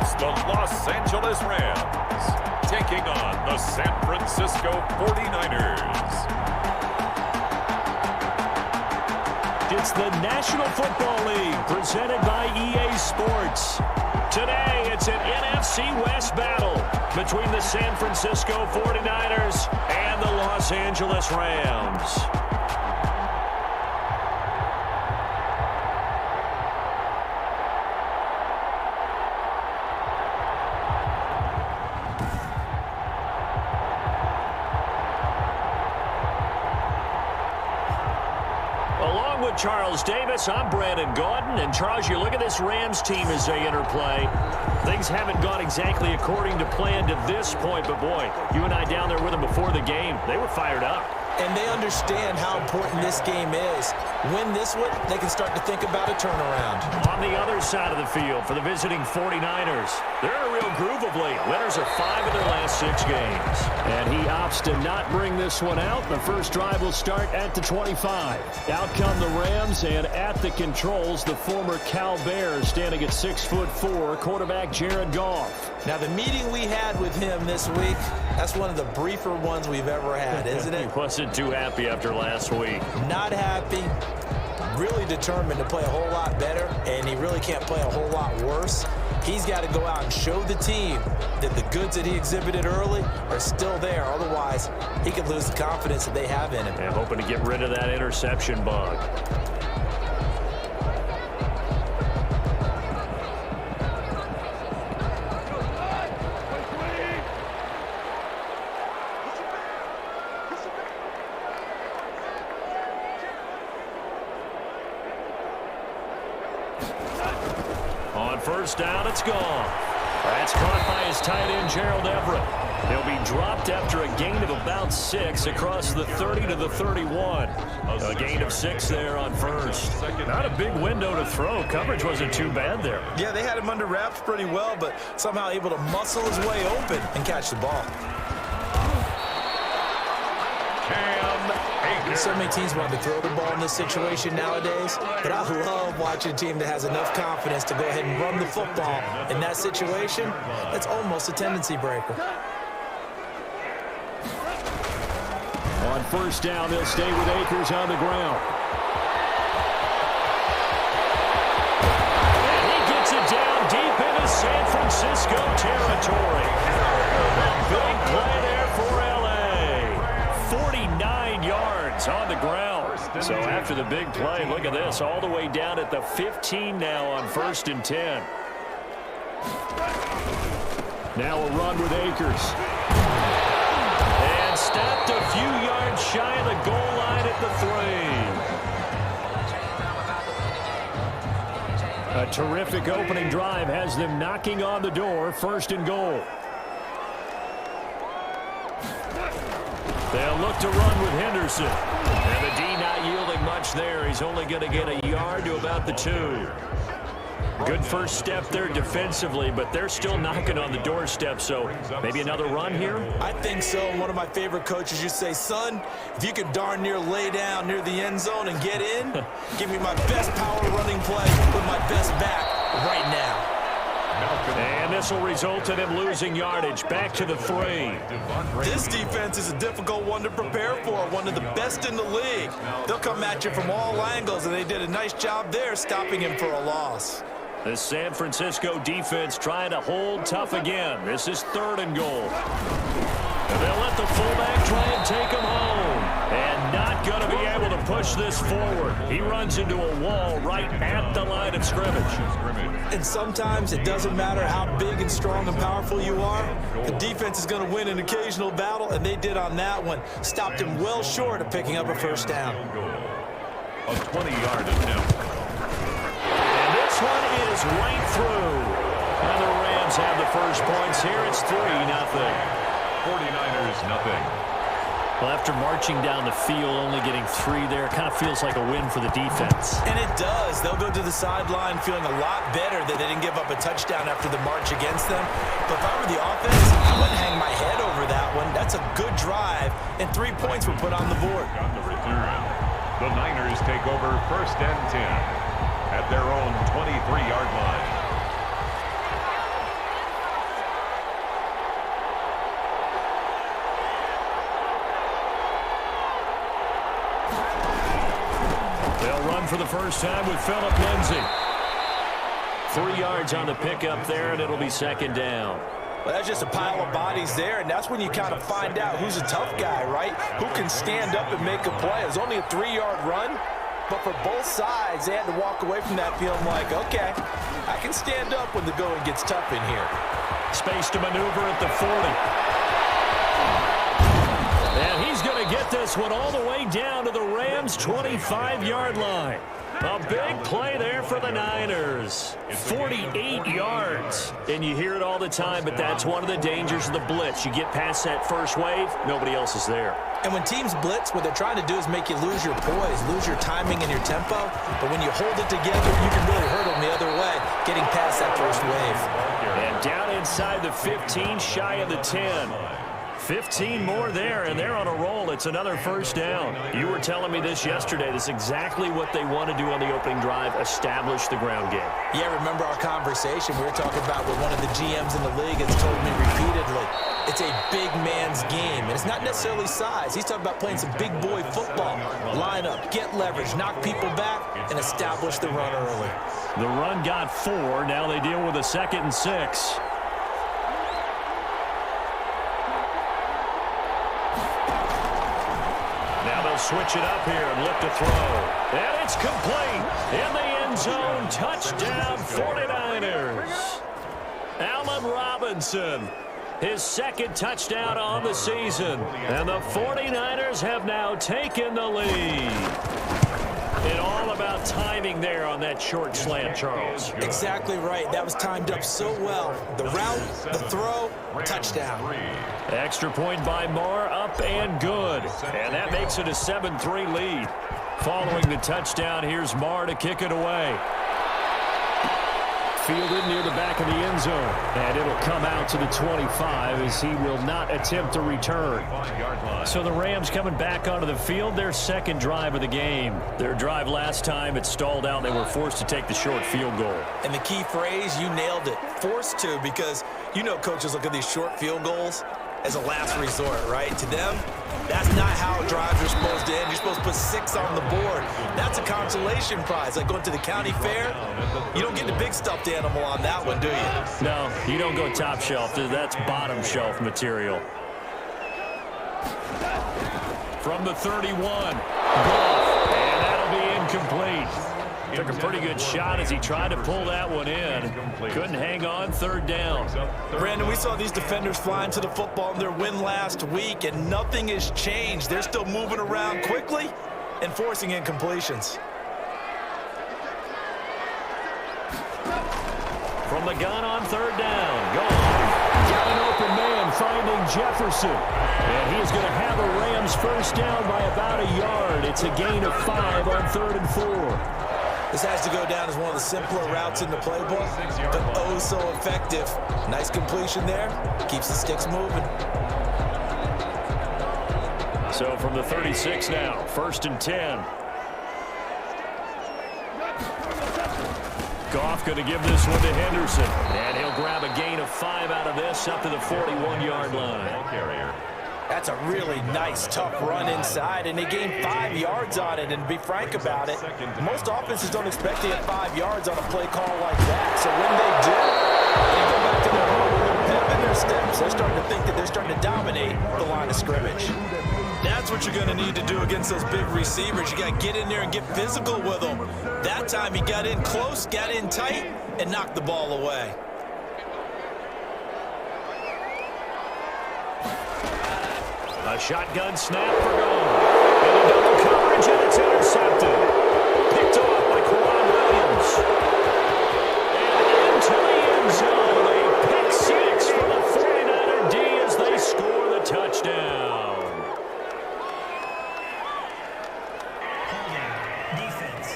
Rams, the Los Angeles Rams, taking on the San Francisco 49ers. It's the National Football League presented by EA Sports. Today, it's an NFC West battle between the San Francisco 49ers and the Los Angeles Rams. Along with Charles Davis, I'm Brandon Gaudin. And Charles, you look at this Rams team as they interplay. Things haven't gone exactly according to plan to this point, but boy, you and I down there with them before the game, they were fired up. And they understand how important this game is. Win this one, they can start to think about a turnaround. On the other side of the field for the visiting 49ers, they're in a real groove of late. Winners of 5 of their last 6 games. And he opts to not bring this one out. The first drive will start at the 25. Out come the Rams, and at the controls, the former Cal Bears standing at 6'4", quarterback Jared Goff. Now, the meeting we had with him this week, that's one of the briefer ones we've ever had, isn't it? He wasn't too happy after last week. Not happy. Really determined to play a whole lot better, and he really can't play a whole lot worse. He's got to go out and show the team that the goods that he exhibited early are still there. Otherwise, he could lose the confidence that they have in him. And hoping to get rid of that interception bug. On first down, it's gone. That's caught by his tight end, Gerald Everett. He'll be dropped after a gain of about 6 across the 30 to the 31. A gain of 6 there on first. Not a big window to throw. Coverage wasn't too bad there. Yeah, they had him under wraps pretty well, but somehow able to muscle his way open and catch the ball. So many teams want to throw the ball in this situation nowadays, but I love watching a team that has enough confidence to go ahead and run the football. In that situation, that's almost a tendency breaker. On first down, they'll stay with Akers on the ground. And he gets it down deep into San Francisco territory. Big play there for L.A. 49 yards on the ground. So after the big play, look at this, all the way down at the 15 now on first and 10. Now a run with Akers. And stopped a few yards shy of the goal line at the 3. A terrific opening drive has them knocking on the door, first and goal. They'll look to run with Henderson. And the D not yielding much there. He's only going to get a yard to about the 2. Good first step there defensively, but they're still knocking on the doorstep, so maybe another run here? I think so. One of my favorite coaches used to say, son, if you could darn near lay down near the end zone and get in, give me my best power running play with my best back right now. And this will result in him losing yardage back to the 3. This defense is a difficult one to prepare for, one of the best in the league. They'll come at you from all angles, and they did a nice job there stopping him for a loss. The San Francisco defense trying to hold tough again. This is 3rd and goal. And they'll let the fullback try and take him home. And not going to be able to push this forward. He runs into a wall right at the line of scrimmage. And sometimes it doesn't matter how big and strong and powerful you are. The defense is going to win an occasional battle, and they did on that one. Stopped him well short of picking up a first down. A 20-yard attempt. And this one is right through. And the Rams have the first points here. It's 3-0. 49ers, nothing. Well, after marching down the field, only getting 3 there, kind of feels like a win for the defense. And it does. They'll go to the sideline feeling a lot better that they didn't give up a touchdown after the march against them. But if I were the offense, I wouldn't hang my head over that one. That's a good drive, and 3 points were put on the board. On the return, the Niners take over first and 10 at their own 23-yard line. him for the first time with Phillip Lindsay. 3 yards on the pickup there, and it'll be second down. Well, that's just a pile of bodies there, and that's when you kind of find out who's a tough guy, right? Who can stand up and make a play. It was only a 3-yard run, but for both sides, they had to walk away from that feeling like, okay, I can stand up when the going gets tough in here. Space to maneuver at the 40. And he's going to get this one all the way down to the Rams' 25-yard line. A big play there for the Niners. 48 yards. And you hear it all the time, but that's one of the dangers of the blitz. You get past that first wave, nobody else is there. And when teams blitz, what they're trying to do is make you lose your poise, lose your timing and your tempo. But when you hold it together, you can really hurt them the other way, getting past that first wave. And down inside the 15, shy of the 10. 15 more there, and they're on a roll. It's another first down. You were telling me this yesterday. This is exactly what they want to do on the opening drive, establish the ground game. Yeah, remember our conversation we were talking about with one of the GMs in the league has told me repeatedly, it's a big man's game. And it's not necessarily size. He's talking about playing some big boy football. Line up, get leverage, knock people back, and establish the run early. The run got 4. Now they deal with a 2nd and 6. Switch it up here and look to throw. And it's complete. In the end zone, touchdown 49ers. Allen Robinson, his 2nd touchdown on the season. And the 49ers have now taken the lead. And all about timing there on that short slant, Charles. Exactly right. That was timed up so well. The route, the throw, touchdown. Extra point by Moore, up and good. And that makes it a 7-3 lead. Following the touchdown, here's Moore to kick it away. Fielded near the back of the end zone. And it'll come out to the 25 as he will not attempt to return. So the Rams coming back onto the field, their 2nd drive of the game. Their drive last time, it stalled out. They were forced to take the short field goal. And the key phrase, you nailed it. Forced to, because you know coaches look at these short field goals as a last resort, right? To them, that's not how drives are supposed to end. You're supposed to put 6 on the board. That's a consolation prize, like going to the county fair. You don't get the big stuffed animal on that one, do you? No, you don't go top shelf. That's bottom shelf material. From the 31, Goff, and that'll be incomplete. Took a pretty good shot as he tried to pull that one in. Couldn't hang on, 3rd down. Brandon, we saw these defenders flying to the football in their win last week, and nothing has changed. They're still moving around quickly and forcing incompletions. From the gun on 3rd down. Goff got an open man finding Jefferson. And he's going to have a Rams first down by about a yard. It's a gain of 5 on 3rd and 4. This has to go down as one of the simpler routes in the playbook, but oh so effective. Nice completion there. Keeps the sticks moving. So from the 36 now, 1st and 10. Goff going to give this one to Henderson. And he'll grab a gain of 5 out of this up to the 41-yard line. That's a really nice, tough run inside, and they gained 5 yards on it. And to be frank about it, most offenses don't expect to get 5 yards on a play call like that. So when they do, they go back to their home with a pep in their steps. They're starting to think that they're starting to dominate the line of scrimmage. That's what you're going to need to do against those big receivers. You got to get in there and get physical with them. That time he got in close, got in tight, and knocked the ball away. A shotgun snap for goal. And a double coverage, and it's intercepted. Picked off by Kwan Williams. And into the end zone. A pick 6 for the 49er D as they score the touchdown. Defense.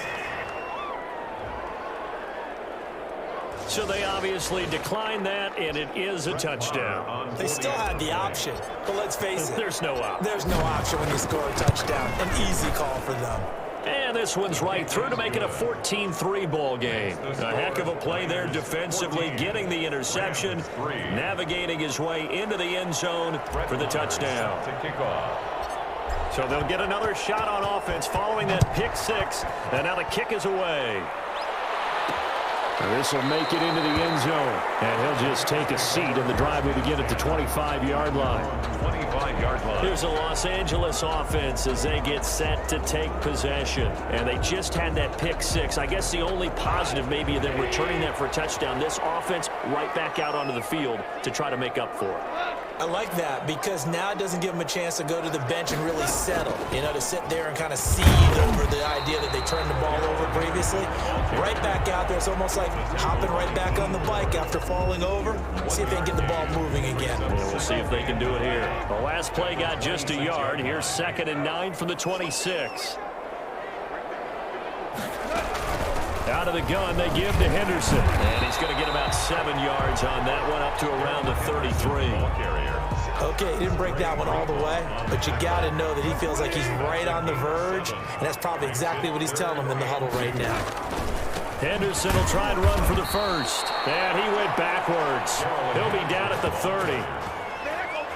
So they obviously declined that, and it is a touchdown. They still had the option, but let's face it. There's no option. There's no option when you score a touchdown. An easy call for them. And this one's right through to make it a 14-3 ball game. A heck of a play there defensively, getting the interception, navigating his way into the end zone for the touchdown. So they'll get another shot on offense following that pick six. And now the kick is away. This will make it into the end zone. And he'll just take a seat, and the drive will begin at the 25-yard line. 25-yard line. Here's the Los Angeles offense as they get set to take possession. And they just had that pick six. I guess the only positive maybe of them returning that for a touchdown. This offense right back out onto the field to try to make up for it. I like that because now it doesn't give them a chance to go to the bench and really settle, to sit there and kind of seethe over the idea that they turned the ball over previously. Right back out there, it's almost like hopping right back on the bike after falling over. See if they can get the ball moving again. Yeah, we'll see if they can do it here. The last play got just a yard. Here's 2nd and 9 from the 26. Out of the gun, they give to Henderson. And he's going to get about 7 yards on that one, up to around the 33. Okay, he didn't break that one all the way, but you got to know that he feels like he's right on the verge, and that's probably exactly what he's telling them in the huddle right now. Henderson will try and run for the first. And he went backwards. He'll be down at the 30.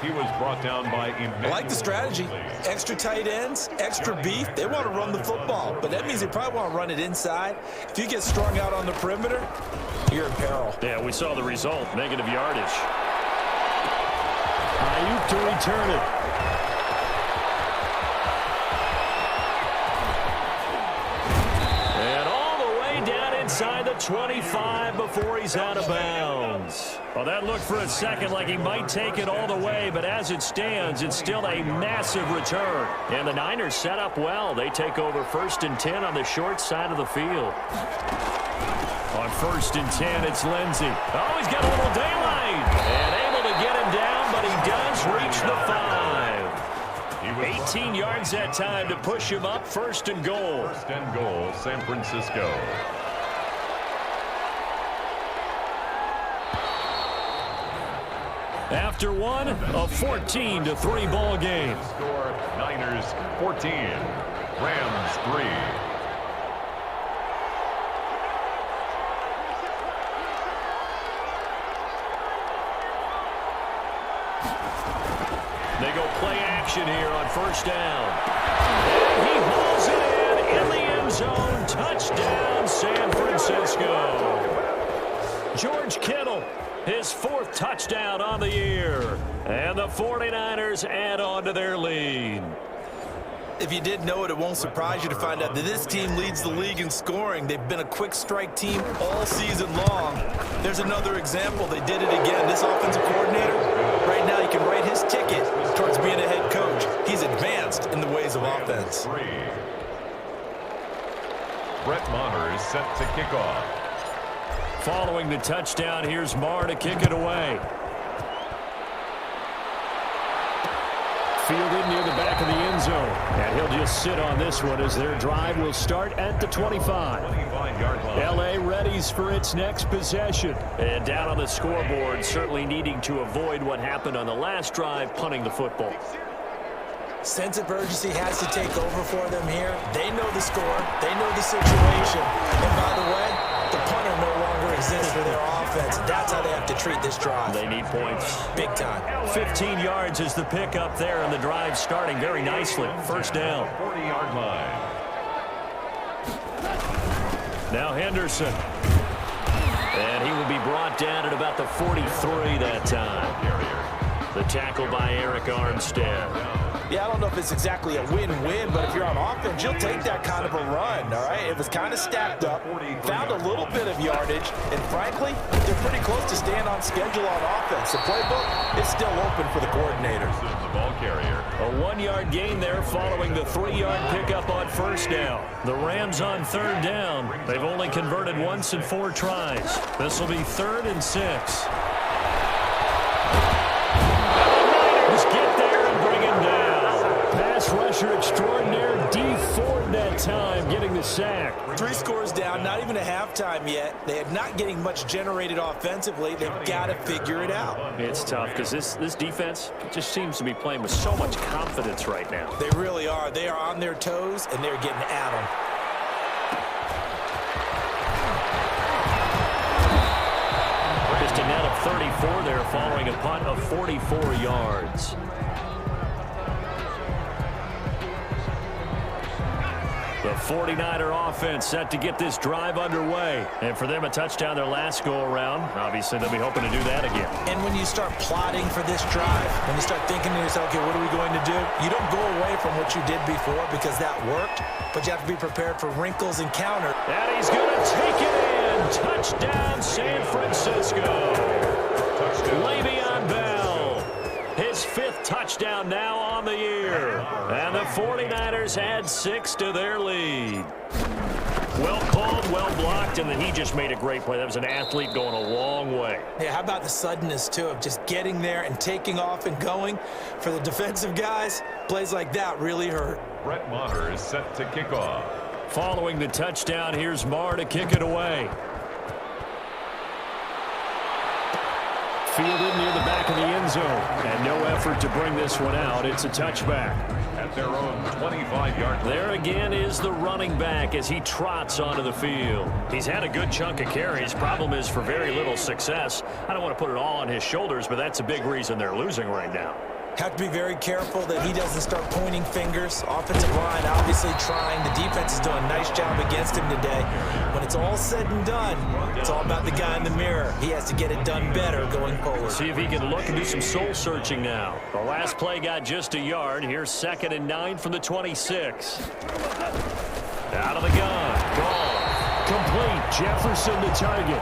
He was brought down by Emmanuel. I like the strategy. Extra tight ends, extra beef. They want to run the football, but that means they probably want to run it inside. If you get strung out on the perimeter, you're in peril. Yeah, we saw the result. Negative yardage. Ayuk to return it. And all the way down inside the 25 before he's out of bounds. Well, that looked for a second like he might take it all the way, but as it stands, it's still a massive return. And the Niners set up well. They take over 1st and 10 on the short side of the field. On 1st and 10, it's Lindsey. Oh, he's got a little daylight. And able to get him down, but he does reach the 5. 18 yards that time to push him up. 1st and goal. 1st and goal, San Francisco. After one, a 14-3 ball game. Score, Niners 14, Rams 3. They go play action here on 1st down. And he hauls it in the end zone. Touchdown, San Francisco. George Kittle, his 4th touchdown on the year. And the 49ers add on to their lead. If you didn't know it, it won't surprise you to find out that this team leads the league in scoring. They've been a quick strike team all season long. There's another example. They did it again. This offensive coordinator, right now he can write his ticket towards being a head coach. He's advanced in the ways of offense. Brett Maher is set to kick off. Following the touchdown, here's Maher to kick it away. Fielded near the back of the end zone. And he'll just sit on this one as their drive will start at the 25. 25-yard line. L.A. readies for its next possession. And down on the scoreboard, certainly needing to avoid what happened on the last drive, punting the football. Sense of urgency has to take over for them here. They know the score. They know the situation. And by the way, the punter no longer exists for their offense. That's how they have to treat this drive. They need points. Big time. 15 yards is the pickup there, and the drive starting very nicely. 1st down. 40-yard line. Now Henderson. And he will be brought down at about the 43 that time. The tackle by Eric Armstead. Yeah, I don't know if it's exactly a win-win, but if you're on offense, you'll take that kind of a run, all right? It was kind of stacked up, found a little bit of yardage, and frankly, they're pretty close to staying on schedule on offense. The playbook is still open for the coordinator. The ball carrier. A 1-yard gain there following the 3-yard pickup on 1st down. The Rams on 3rd down. They've only converted once in 4 tries. This will be 3rd and 6. Get there and bring him down. Pass rusher extraordinaire, D. Ford that time getting the sack. 3 scores down, not even a halftime yet. They are not getting much generated offensively. They've got to figure it out. It's tough because this defense just seems to be playing with so much confidence right now. They really are. They are on their toes, and they're getting at them. Just a net of 34 there following a punt of 44 yards. The 49er offense set to get this drive underway. And for them, a touchdown their last go-around. Obviously, they'll be hoping to do that again. And when you start plotting for this drive, when you start thinking to yourself, okay, what are we going to do? You don't go away from what you did before because that worked, but you have to be prepared for wrinkles and counter. And he's going to take it in. Touchdown, San Francisco. Le'Veon Bell, his 5th touchdown now on the year. And the 49ers add 6 to their lead. Well called, well blocked, and then he just made a great play. That was an athlete going a long way. Yeah, how about the suddenness, too, of just getting there and taking off and going? For the defensive guys, plays like that really hurt. Brett Maher is set to kick off. Following the touchdown, here's Maher to kick it away. Fielded near the back of the end zone. And no effort to bring this one out. It's a touchback. At their own 25-yard line. There again is the running back as he trots onto the field. He's had a good chunk of carries. Problem is for very little success. I don't want to put it all on his shoulders, but that's a big reason they're losing right now. Have to be very careful that he doesn't start pointing fingers. Offensive line obviously trying. The defense is doing a nice job against him today. When it's all said and done, it's all about the guy in the mirror. He has to get it done better going forward. See if he can look and do some soul searching now. The last play got just a yard. Here's 2nd and 9 from the 26. Out of the gun. Gone. Complete. Jefferson to target.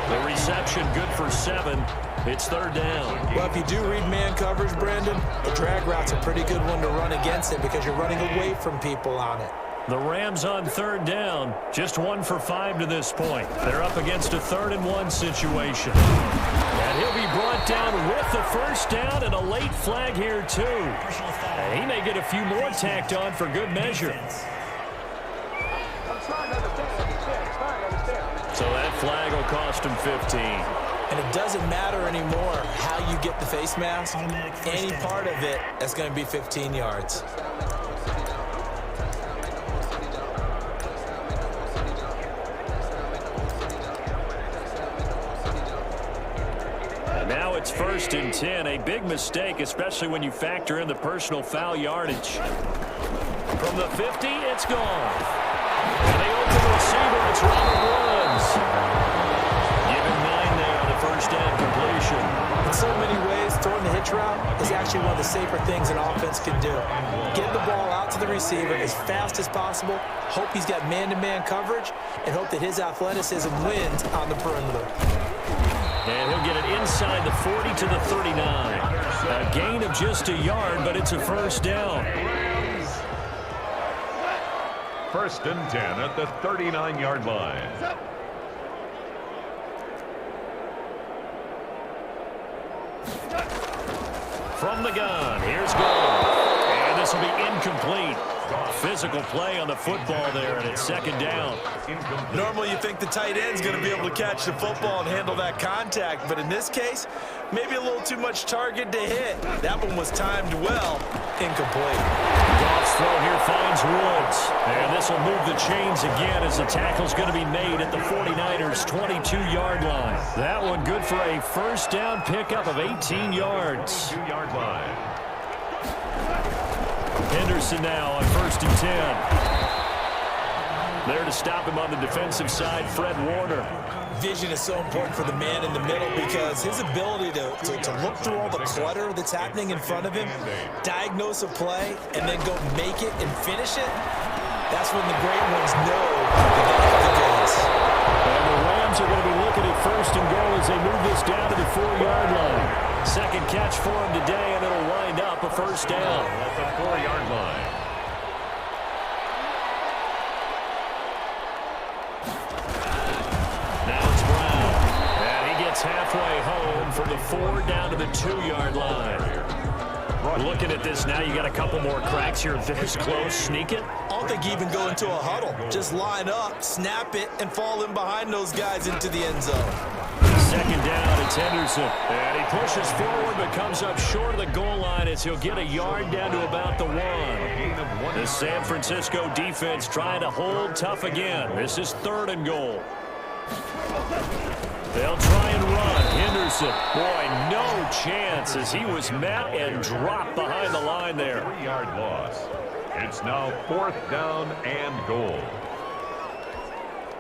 The reception good for 7. It's 3rd down. Well, if you do read man coverage, Brandon, the drag route's a pretty good one to run against it because you're running away from people on it. The Rams on 3rd down, just 1 for 5 to this point. They're up against a 3rd and 1 situation. And he'll be brought down with the 1st down and a late flag here, too. And he may get a few more tacked on for good measure. So that flag will cost him 15. And it doesn't matter anymore how you get the face mask. Any part of it, that's going to be 15 yards. And now it's 1st and 10. A big mistake, especially when you factor in the personal foul yardage. From the 50, it's gone. And they open the receiver. It's Robert Woods. Give him 9 there on the 1st down completion. In so many ways, throwing the hitch route is actually one of the safer things an offense can do. Get the ball out to the receiver as fast as possible, hope he's got man-to-man coverage, and hope that his athleticism wins on the perimeter. And he'll get it inside the 40 to the 39. A gain of just a yard, but it's a 1st down. 1st and 10 at the 39-yard line. From the gun, here's goal. And this will be incomplete. Physical play on the football there, and it's 2nd down. Normally you think the tight end's going to be able to catch the football and handle that contact, but in this case, maybe a little too much target to hit. That one was timed well. Incomplete. Goff's throw here finds Woods. And this will move the chains again as the tackle's going to be made at the 49ers' 22-yard line. That one good for a 1st down pickup of 18 yards. 2-yard line. Henderson now on 1st and 10. There to stop him on the defensive side, Fred Warner. Vision is so important for the man in the middle because his ability to look through all the clutter that's happening in front of him, diagnose a play, and then go make it and finish it, that's when the great ones know that they have the goods. And the Rams are going to be looking at 1st and goal as they move this down to the 4-yard line. 2nd catch for him today, and it'll wind up a 1st down. At the 4-yard line. Now it's Brown. And he gets halfway home from the 4 down to the 2-yard line. Looking at this now, you got a couple more cracks here. This close, sneak it. I don't think you even go into a huddle. Just line up, snap it, and fall in behind those guys into the end zone. 2nd down, it's Henderson. And he pushes forward but comes up short of the goal line as he'll get a yard down to about the 1. The San Francisco defense trying to hold tough again. This is 3rd and goal. They'll try and run. Henderson, boy, no chance as he was met and dropped behind the line there. 3-yard loss. It's now 4th down and goal.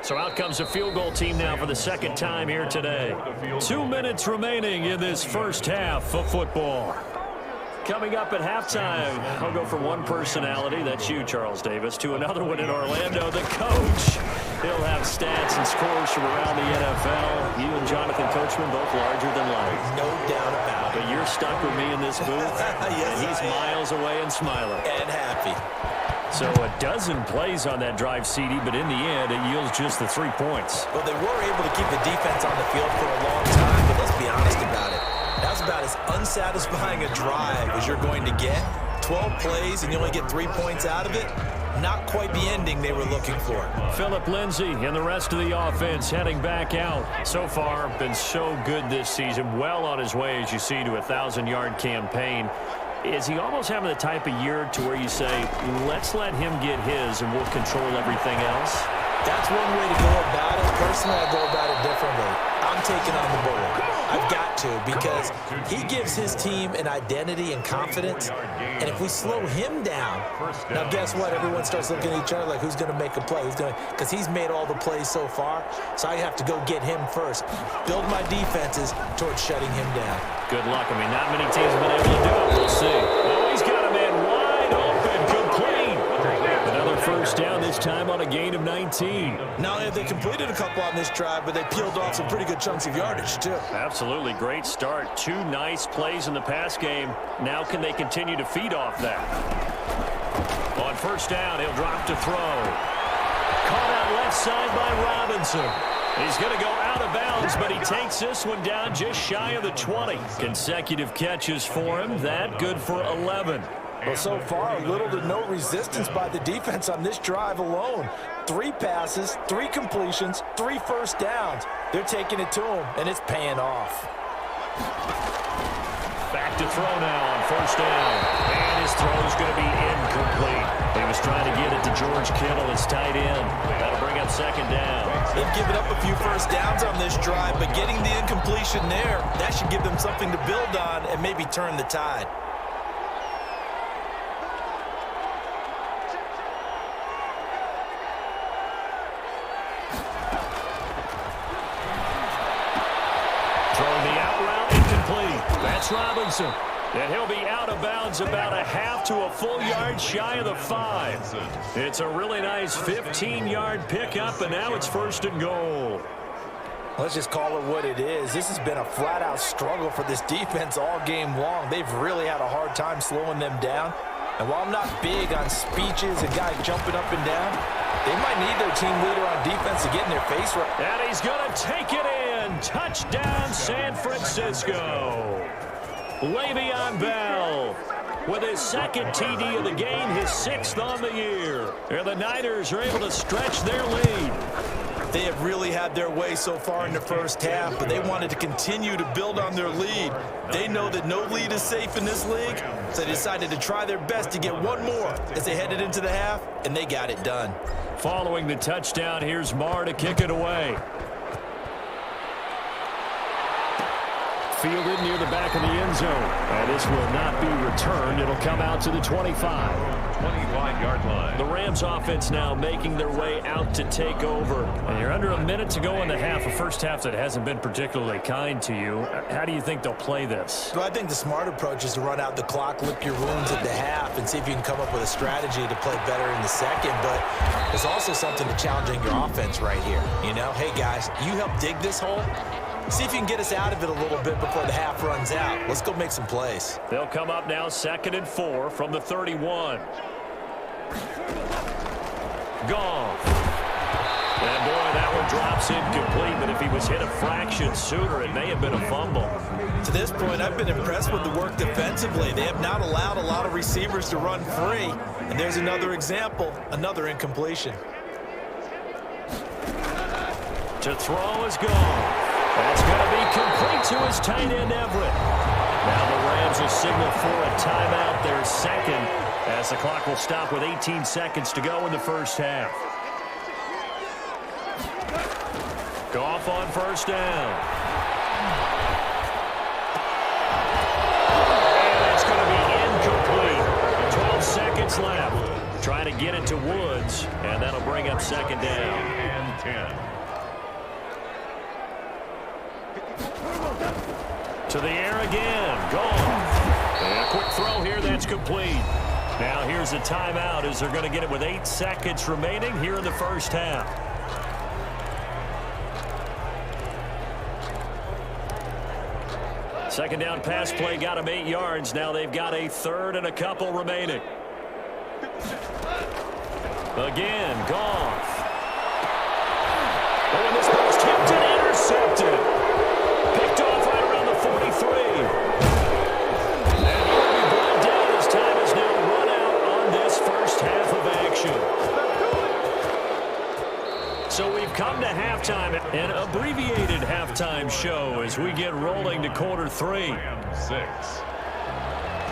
So out comes a field goal team now for the second time here today. 2 minutes remaining in this first half of football. Coming up at halftime, I'll go from one personality, that's you, Charles Davis, to another one in Orlando, the coach. He'll have stats and scores from around the NFL. You and Jonathan Coachman, both larger than life. No doubt about it. But you're stuck with me in this booth, yes, and he's miles away and smiling. And happy. So a dozen plays on that drive, CD, but in the end, it yields just the 3 points. Well, they were able to keep the defense on the field for a long time, but let's be honest about it. That's about as unsatisfying a drive as you're going to get. 12 plays and you only get 3 points out of it. Not quite the ending they were looking for. Phillip Lindsay and the rest of the offense heading back out. So far, been so good this season. Well on his way, as you see, to a 1,000-yard campaign. Is he almost having the type of year to where you say, let's let him get his and we'll control everything else? That's one way to go about it. Personally, I go about it differently. I'm taking on the board. I've got to, because he gives his team an identity and confidence. And if we slow him down, now guess what? Everyone starts looking at each other like, who's going to make a play? Because he's made all the plays so far. So I have to go get him first. Build my defenses towards shutting him down. Good luck. I mean, not many teams have been able to do it. We'll see. Oh, he's got a man wide open, complete. Another first down, this time on a gain of 19. Not only have they completed a couple on this drive, but they peeled off some pretty good chunks of yardage, too. Absolutely. Great start. 2 nice plays in the pass game. Now can they continue to feed off that? On first down, he'll drop to throw. Caught out left side by Robinson. He's going to go out of bounds, but he takes this one down just shy of the 20. Consecutive catches for him. That good for 11. Well, so far, little to no resistance by the defense on this drive alone. 3 passes, 3 completions, 3 first downs. They're taking it to him, and it's paying off. Back to throw now on first down. And his throw is going to be incomplete. He was trying to get it to George Kittle, his tight end. That'll bring up second down. They've given up a few first downs on this drive, but getting the incompletion there, that should give them something to build on and maybe turn the tide. Robinson, and he'll be out of bounds about a half to a full yard shy of the 5. It's a really nice 15-yard pickup, and now it's first and goal. Let's just call it what it is. This has been a flat-out struggle for this defense all game long. They've really had a hard time slowing them down. And while I'm not big on speeches and guys jumping up and down, they might need their team leader on defense to get in their face right. And he's going to take it in. Touchdown, San Francisco. Le'Veon Bell with his second TD of the game, his 6th on the year. And the Niners are able to stretch their lead. They have really had their way so far in the first half, but they wanted to continue to build on their lead. They know that no lead is safe in this league, so they decided to try their best to get one more as they headed into the half, and they got it done. Following the touchdown, here's Marr to kick it away. Fielded near the back of the end zone. And this will not be returned. It'll come out to the 25. 25-yard line. The Rams offense now making their way out to take over. And you're under a minute to go in the half, a first half that hasn't been particularly kind to you. How do you think they'll play this? Well, I think the smart approach is to run out the clock, lick your wounds at the half, and see if you can come up with a strategy to play better in the second. But there's also something to challenging your offense right here. You know, hey, guys, you help dig this hole. See if you can get us out of it a little bit before the half runs out. Let's go make some plays. They'll come up now 2nd and 4 from the 31. Goff. And boy, that one drops incomplete, but if he was hit a fraction sooner, it may have been a fumble. To this point, I've been impressed with the work defensively. They have not allowed a lot of receivers to run free. And there's another example, another incompletion. To throw is gone. That's going to be complete to his tight end, Everett. Now the Rams will signal for a timeout, their second, as the clock will stop with 18 seconds to go in the first half. Goff on first down. And it's going to be incomplete. 12 seconds left. second down. And 10. To the air again. Gone. And a quick throw here. That's complete. Now here's a timeout as they're going to get it with 8 seconds remaining here in the first half. Second down pass play got them 8 yards. Now they've got a third and a couple remaining. Again, Goff. Oh, and this ball's tipped and intercepted. Picked off right around the 43. And he'll be brought down as time is now run out on this first half of action. So we've come to halftime, an abbreviated halftime show as we get rolling to quarter 3. 6.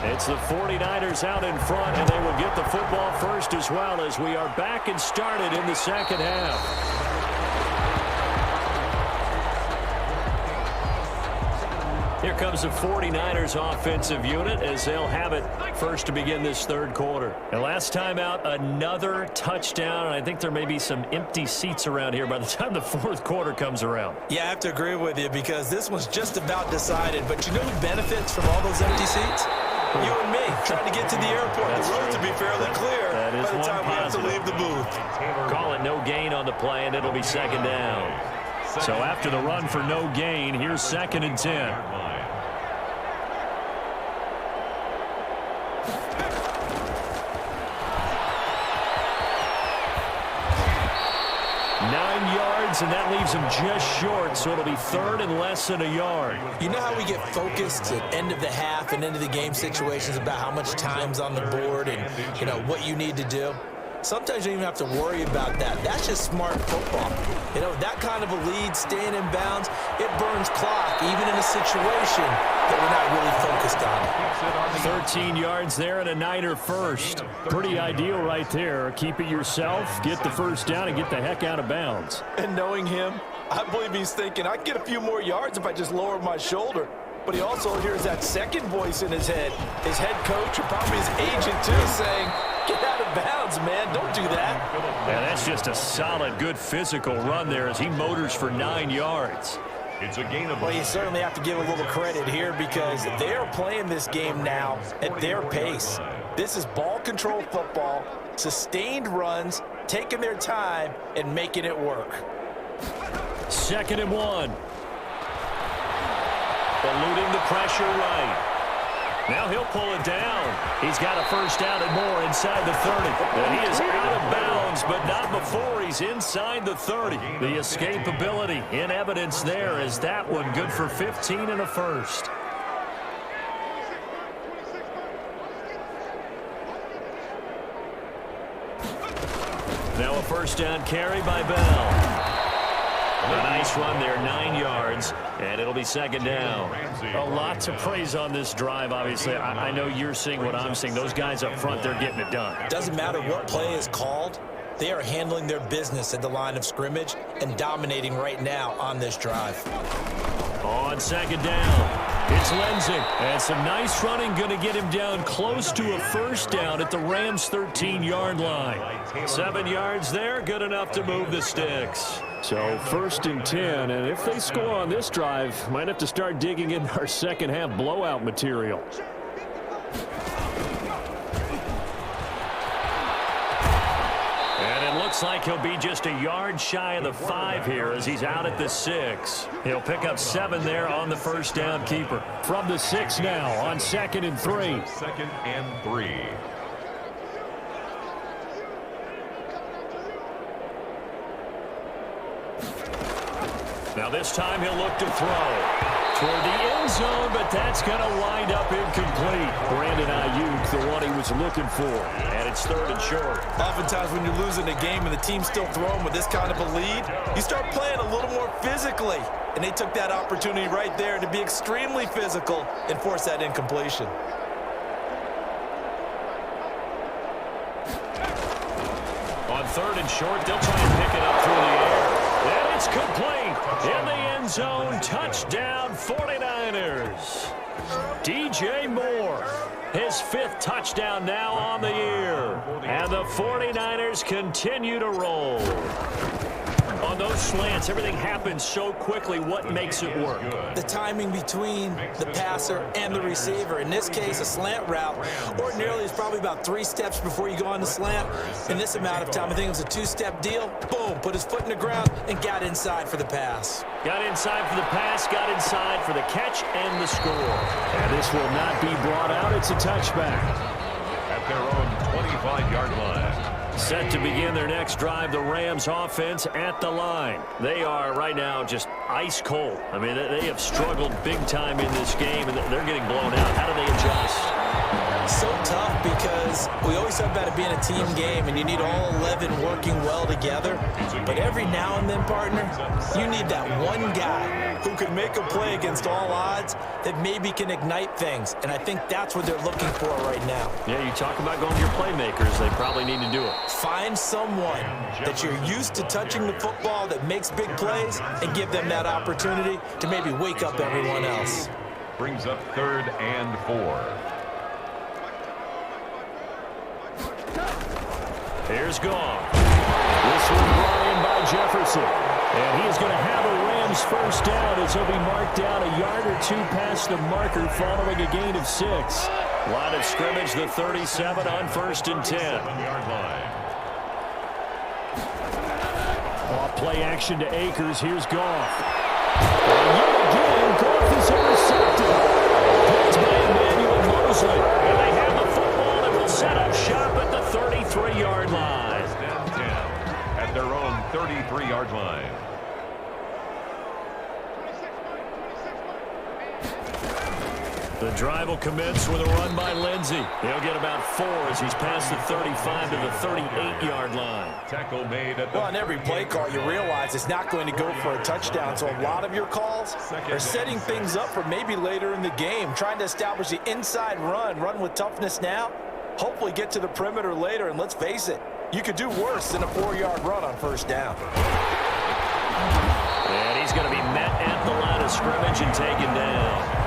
It's the 49ers out in front, and they will get the football first as well as we are back and started in the second half. Here comes the 49ers offensive unit as they'll have it first to begin this third quarter. And last time out, another touchdown. And I think there may be some empty seats around here by the time the fourth quarter comes around. Yeah, I have to agree with you because this one's just about decided. But you know who benefits from all those empty seats? You and me, trying to get to the airport. The roads will be fairly clear by the time we have to leave the booth. Call it no gain on the play, and it'll be second down. So after the run for no gain, here's second and 10. 9 yards, and that leaves him just short, so it'll be third and less than a yard. You know how we get focused at end of the half and end of the game situations about how much time's on the board and, you know, what you need to do? Sometimes you don't even have to worry about that. That's just smart football. You know, that kind of a lead, staying in bounds, it burns clock, even in a situation that we're not really focused on. 13 yards there and a Niner first. Pretty ideal right there. Keep it yourself, get the first down, and get the heck out of bounds. And knowing him, I believe he's thinking, I can get a few more yards if I just lower my shoulder. But he also hears that second voice in his head, his head coach, or probably his agent too, saying, get out of bounds, man. Don't do that. Yeah, that's just a solid, good physical run there as he motors for 9 yards. It's a gain of. Well, you certainly have to give a little credit here because they're playing this game now at their pace. This is ball control football, sustained runs, taking their time and making it work. Second and 1. Eluding the pressure right. Now he'll pull it down. He's got a first down and more inside the 30. And he is out of bounds, but not before he's inside the 30. The escapability in evidence there is that one good for 15 and a first. Now a first down carry by Bell. A nice run there, 9 yards, and it'll be second down. A lot to praise on this drive, obviously. I know you're seeing what I'm seeing. Those guys up front, they're getting it done. Doesn't matter what play is called. They are handling their business at the line of scrimmage and dominating right now on this drive. On second down, it's Lindsey. And some nice running, going to get him down close to a first down at the Rams' 13-yard line. 7 yards there, good enough to move the sticks. So first and 10, and if they score on this drive, might have to start digging in our second half blowout material. And it looks like he'll be just a yard shy of the 5 here as he's out at the 6. He'll pick up 7 there on the first down keeper. From the 6 now on second and 3. Second and 3. Now this time he'll look to throw toward the end zone, but that's going to wind up incomplete. Brandon Ayuk, the one he was looking for, and it's third and short. Oftentimes when you're losing a game and the team's still throwing with this kind of a lead, you start playing a little more physically. And they took that opportunity right there to be extremely physical and force that incompletion. On third and short, they'll try and pick it up through the air. And It's complete. In the end zone, touchdown 49ers. DJ Moore, his 5th touchdown now on the year. And the 49ers continue to roll. On those slants, everything happens so quickly. What makes it work? The timing between the passer and the receiver. In this case, a slant route ordinarily is probably about 3 steps before you go on the slant. In this amount of time, I think it was a 2-step deal. Boom, put his foot in the ground and got inside for the pass. Got inside for the pass, got inside for the catch and the score. And this will not be brought out. It's a touchback. At their own 25-yard line. Set to begin their next drive, the Rams offense at the line. They are right now just ice cold. I mean, they have struggled big time in this game, and they're getting blown out. How do they adjust? So tough because we always talk about it being a team game, and you need all 11 working well together. But every now and then, partner, you need that one guy who can make a play against all odds that maybe can ignite things. And I think that's what they're looking for right now. Yeah, you talk about going to your playmakers. They probably need to do it. Find someone that you're used to touching the football that makes big plays and give them that opportunity to maybe wake up everyone else. Brings up 3rd and 4. Here's Goff. This one brought in by Jefferson. And he is going to have a Rams first down as he'll be marked down a yard or 2 past the marker following a gain of 6. Line of scrimmage, the 37 on 1st and 10. Off play action to Akers. Here's Goff. And yet again, Goff is intercepted. Picked by Emmanuel Mosley. And they have the football and will set up shop at the 33-yard line. At their own 33-yard line. The drive will commence with a run by Lindsey. He'll get about 4 as he's past the 35 to the 38-yard line. Tackle made at the Well, on every play call, you realize it's not going to go for a touchdown. So a lot of your calls are setting things up for maybe later in the game, trying to establish the inside run with toughness now, hopefully get to the perimeter later. And let's face it, you could do worse than a 4-yard run on 1st down. And he's going to be met at the line of scrimmage and taken down.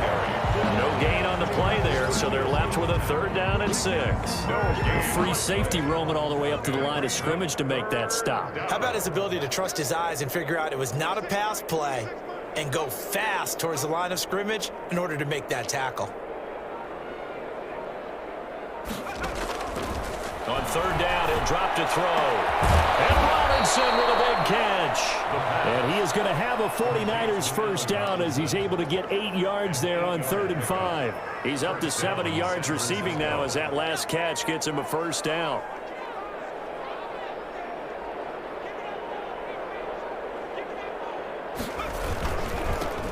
No gain on the play there, so they're left with a 3rd down and 6. Free safety roaming all the way up to the line of scrimmage to make that stop. How about his ability to trust his eyes and figure out it was not a pass play and go fast towards the line of scrimmage in order to make that tackle? On 3rd down, he'll drop to throw. And Robinson with a big catch. And he is going to have a 49ers first down as he's able to get 8 yards there on 3rd and 5. He's up to 70 yards receiving now as that last catch gets him a first down.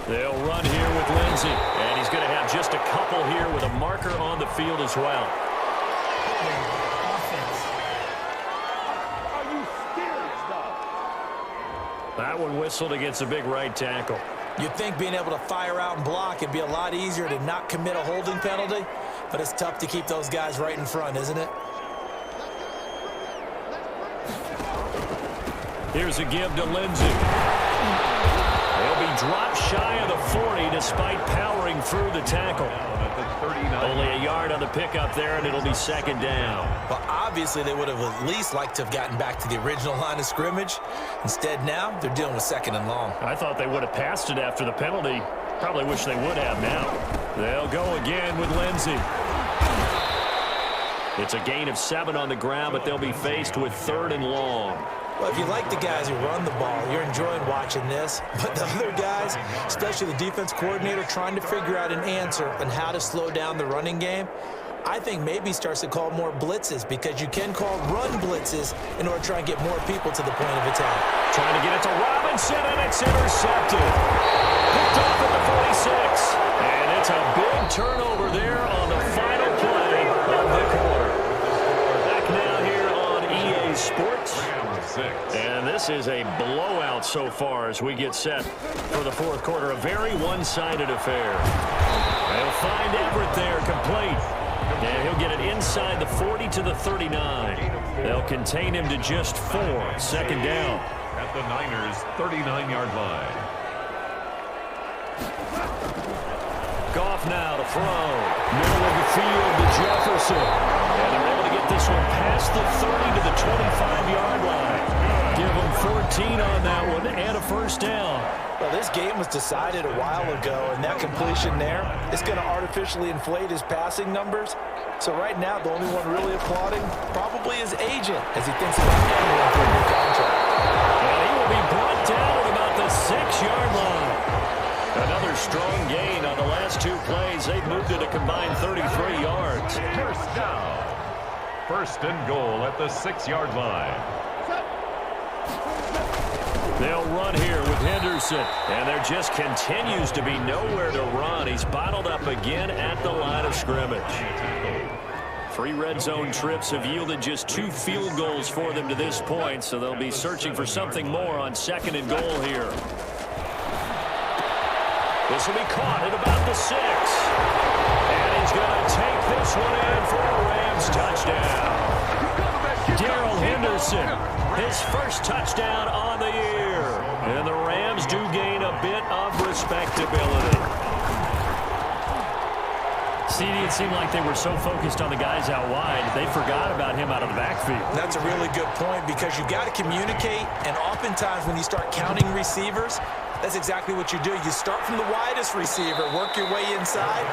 They'll run here with Lindsey. And he's going to have just a couple here with a marker on the field as well. That one whistled against a big right tackle. You'd think being able to fire out and block it'd be a lot easier to not commit a holding penalty, but it's tough to keep those guys right in front, isn't it? Here's a give to Lindsey. They'll be dropped shy of the 40 despite powering through the tackle. Only a yard on the pickup there, and it'll be 2nd down. Well, obviously they would have at least liked to have gotten back to the original line of scrimmage. Instead, now they're dealing with 2nd and long. I thought they would have passed it after the penalty. Probably wish they would have now. They'll go again with Lindsey. It's a gain of 7 on the ground, but they'll be faced with 3rd and long. Well, if you like the guys who run the ball, you're enjoying watching this. But the other guys, especially the defense coordinator, trying to figure out an answer on how to slow down the running game, I think maybe starts to call more blitzes, because you can call run blitzes in order to try and get more people to the point of attack. Trying to get it to Robinson, and it's intercepted. Picked off at the 46. And it's a big turnover there on the final play of the quarter. Back now here on EA Sports. And this is a blowout so far as we get set for the 4th quarter. A very one-sided affair. They'll find Everett there, complete. And he'll get it inside the 40 to the 39. They'll contain him to just 4. Second down. At the Niners' 39-yard line. Goff now to throw. Middle of the field to Jefferson. And they're able to get this one past the 30 to the 25-yard line. Give them 14 on that one and a first down. Well, this game was decided a while ago, and that completion there is going to artificially inflate his passing numbers. So right now, the only one really applauding probably his agent as he thinks about entering into a new contract. And he will be brought down at about the 6-yard line. Another strong gain on the last 2 plays. They've moved it a combined 33 yards. First down. First and goal at the 6-yard line. They'll run here with Henderson. And there just continues to be nowhere to run. He's bottled up again at the line of scrimmage. 3 red zone trips have yielded just 2 field goals for them to this point, so they'll be searching for something more on second and goal here. This will be caught at about the 6. And he's going to take this one in for a Rams touchdown. Darrell Henderson, his first touchdown on the year. And the Rams do gain a bit of respectability. It seemed like they were so focused on the guys out wide, they forgot about him out of the backfield. That's a really good point because you got to communicate, and oftentimes when you start counting receivers, that's exactly what you do. You start from the widest receiver, work your way inside.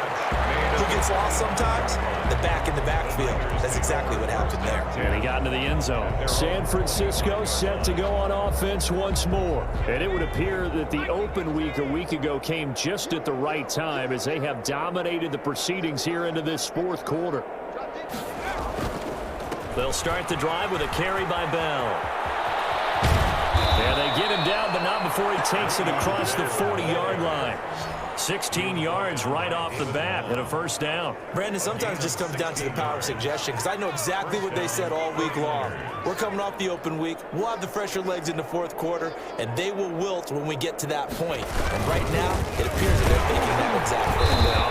Who gets lost sometimes? The back in the backfield. That's exactly what happened there. And he got into the end zone. San Francisco set to go on offense once more. And it would appear that the open week a week ago came just at the right time as they have dominated the proceedings here into this 4th quarter. They'll start the drive with a carry by Bell. And they get him down, but not before he takes it across the 40-yard line. 16 yards right off the bat and a first down. Brandon, sometimes it just comes down to the power of suggestion because I know exactly what they said all week long. We're coming off the open week. We'll have the fresher legs in the 4th quarter, and they will wilt when we get to that point. And right now, it appears that they're thinking that exactly.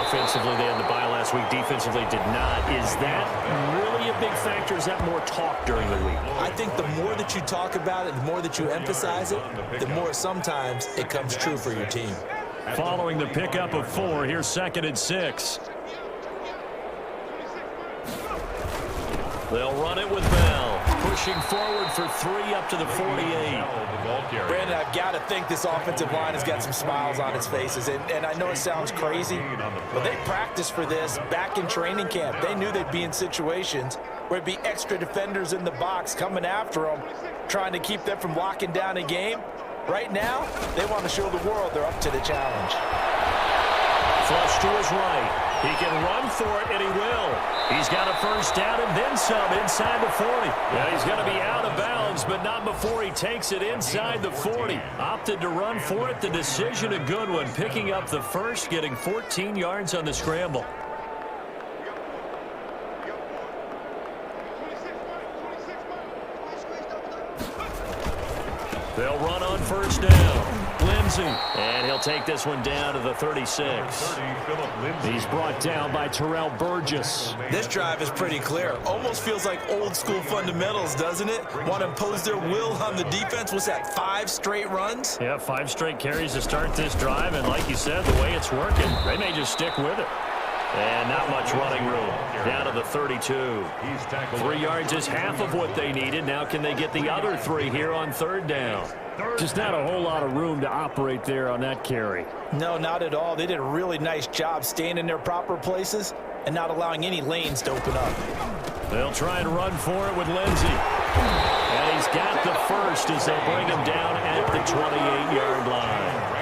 Offensively, they had the bye last week. Defensively, did not. Is that really a big factor? Is that more talk during the week? I think the more that you talk about it, the more that you emphasize it, the more sometimes it comes true for your team. Following the pickup of 4, here's 2nd and 6. They'll run it with Bell. Pushing forward for 3 up to the 48. Brandon, I've got to think this offensive line has got some smiles on its faces. And I know it sounds crazy, but they practiced for this back in training camp. They knew they'd be in situations where it'd be extra defenders in the box coming after them, trying to keep them from locking down a game. Right now, they want to show the world they're up to the challenge. Flush to his right. He can run for it, and he will. He's got a first down and then some inside the 40. Yeah, he's going to be out of bounds, but not before he takes it inside the 40. Opted to run for it. The decision a good one. Picking up the first, getting 14 yards on the scramble. They'll run on first down. Lindsey. And he'll take this one down to the 36. He's brought down by Terrell Burgess. This drive is pretty clear. Almost feels like old school fundamentals, doesn't it? Want to impose their will on the defense. What's that, 5 straight runs? Yeah, 5 straight carries to start this drive. And like you said, the way it's working, they may just stick with it. And not much running room. Down to the 32. 3 yards is half of what they needed. Now can they get the other 3 here on 3rd down? Just not a whole lot of room to operate there on that carry. No, not at all. They did a really nice job staying in their proper places and not allowing any lanes to open up. They'll try and run for it with Lindsey. And he's got the first as they bring him down at the 28-yard line.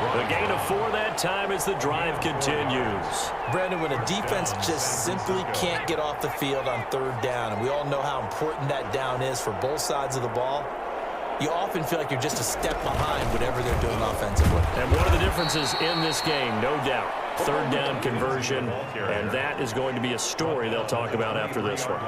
The gain of 4 that time as the drive continues. Brandon, when a defense just simply can't get off the field on 3rd down, and we all know how important that down is for both sides of the ball, you often feel like you're just a step behind whatever they're doing offensively. And one of the differences in this game, no doubt, 3rd down conversion, and that is going to be a story they'll talk about after this one.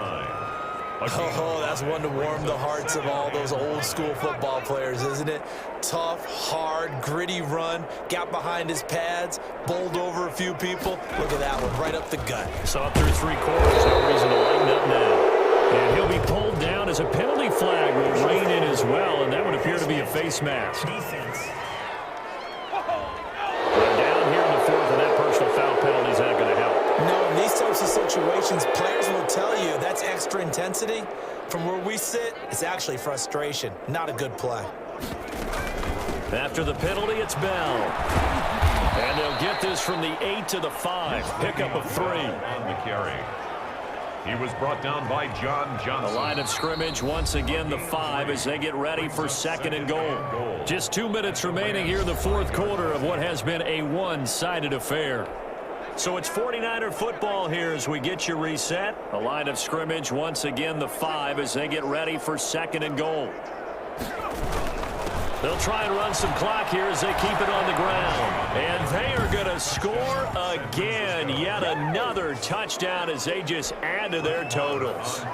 Oh, that's one to warm the hearts of all those old school football players, isn't it? Tough, hard, gritty run, got behind his pads, bowled over a few people. Look at that one, right up the gut. So up through 3 quarters, no reason to lighten up now. And he'll be pulled down as a penalty flag will rein in as well, and that would appear to be a face mask. Defense. We're down here in the 4th, and that personal foul penalty is not going to help. No, in these types of situations, players will tell you that's extra intensity. From where we sit, it's actually frustration. Not a good play. After the penalty, it's Bell. And they'll get this from the 8 to the 5. Pickup of 3. On the carry. He was brought down by John Johnson. The line of scrimmage, once again, the 5 as they get ready for 2nd and goal. Just 2 minutes remaining here in the 4th quarter of what has been a one-sided affair. So it's 49er football here as we get you reset. The line of scrimmage, once again, the 5 as they get ready for 2nd and goal. They'll try and run some clock here as they keep it on the ground. And they are going to score again. Yet another touchdown as they just add to their totals.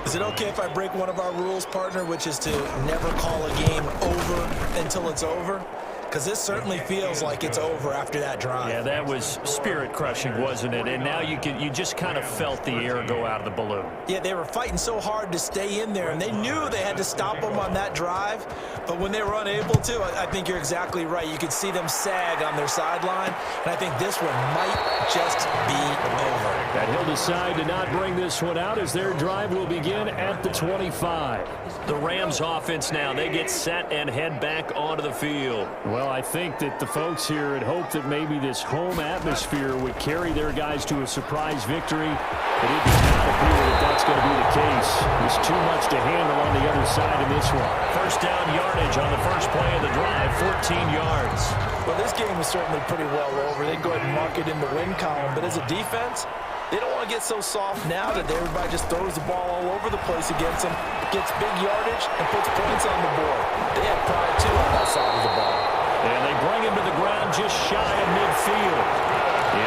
Is it okay if I break one of our rules, partner, which is to never call a game over until it's over? Because this certainly feels like it's over after that drive. Yeah, that was spirit-crushing, wasn't it? And now you just kind of felt the air go out of the balloon. Yeah, they were fighting so hard to stay in there, and they knew they had to stop them on that drive. But when they were unable to, I think you're exactly right. You could see them sag on their sideline, and I think this one might just be over. And he'll decide to not bring this one out as their drive will begin at the 25. The Rams offense now, they get set and head back onto the field. Well, I think that the folks here had hoped that maybe this home atmosphere would carry their guys to a surprise victory. But it does not appear that that's going to be the case. There's too much to handle on the other side in this one. First down yardage on the first play of the drive, 14 yards. Well, this game is certainly pretty well over. They go ahead and mark it in the win column. But as a defense, they don't want to get so soft now that everybody just throws the ball all over the place against them, gets big yardage, and puts points on the board. They have pride, too, on that side of the ball. And they bring him to the ground just shy of midfield.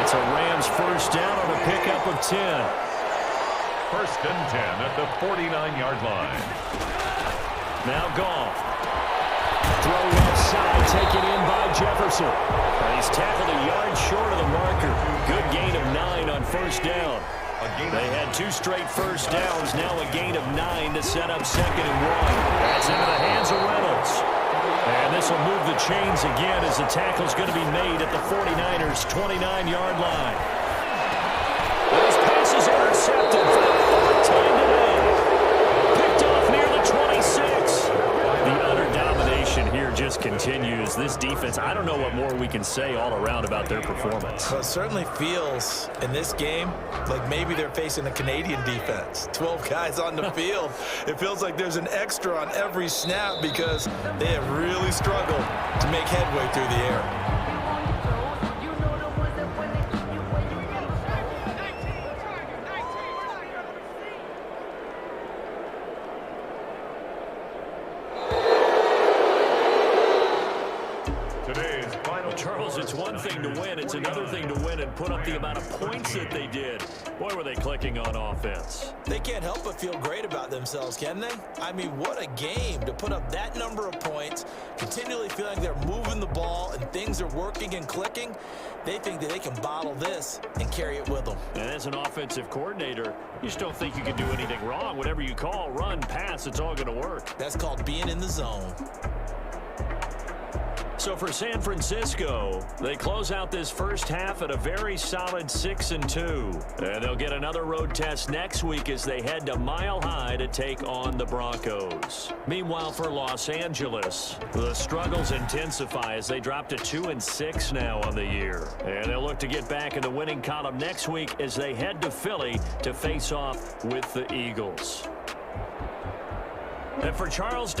It's a Rams first down on a pickup of 10. First and 10 at the 49-yard line. Now Goff. Throw left side, taken in by Jefferson. And he's tackled a yard short of the marker. Good gain of 9 on first down. They had 2 straight first downs, now a gain of 9 to set up 2nd and 1. That's into the hands of Reynolds. And this will move the chains again as the tackle's going to be made at the 49ers' 29-yard line. This pass is intercepted for the 4th time today. Picked off near the 26. The utter domination here just continues. This defense, I don't know what more we can say all around about their performance. Well, it certainly feels in this game like maybe they're facing a Canadian defense. 12 guys on the field. It feels like there's an extra on every snap because they have really struggled to make headway through the air. Charles, it's one thing to win. It's another thing to win and put up the amount of points that they did. Boy, were they clicking on offense. They can't help but feel great about themselves, can they? I mean, what a game to put up that number of points, continually feeling they're moving the ball and things are working and clicking. They think that they can bottle this and carry it with them. And as an offensive coordinator, you just don't think you can do anything wrong. Whatever you call, run, pass, it's all going to work. That's called being in the zone. So for San Francisco, they close out this first half at a very solid 6-2. And they'll get another road test next week as they head to Mile High to take on the Broncos. Meanwhile, for Los Angeles, the struggles intensify as they drop to 2-6 now on the year. And they'll look to get back in the winning column next week as they head to Philly to face off with the Eagles. And for Charles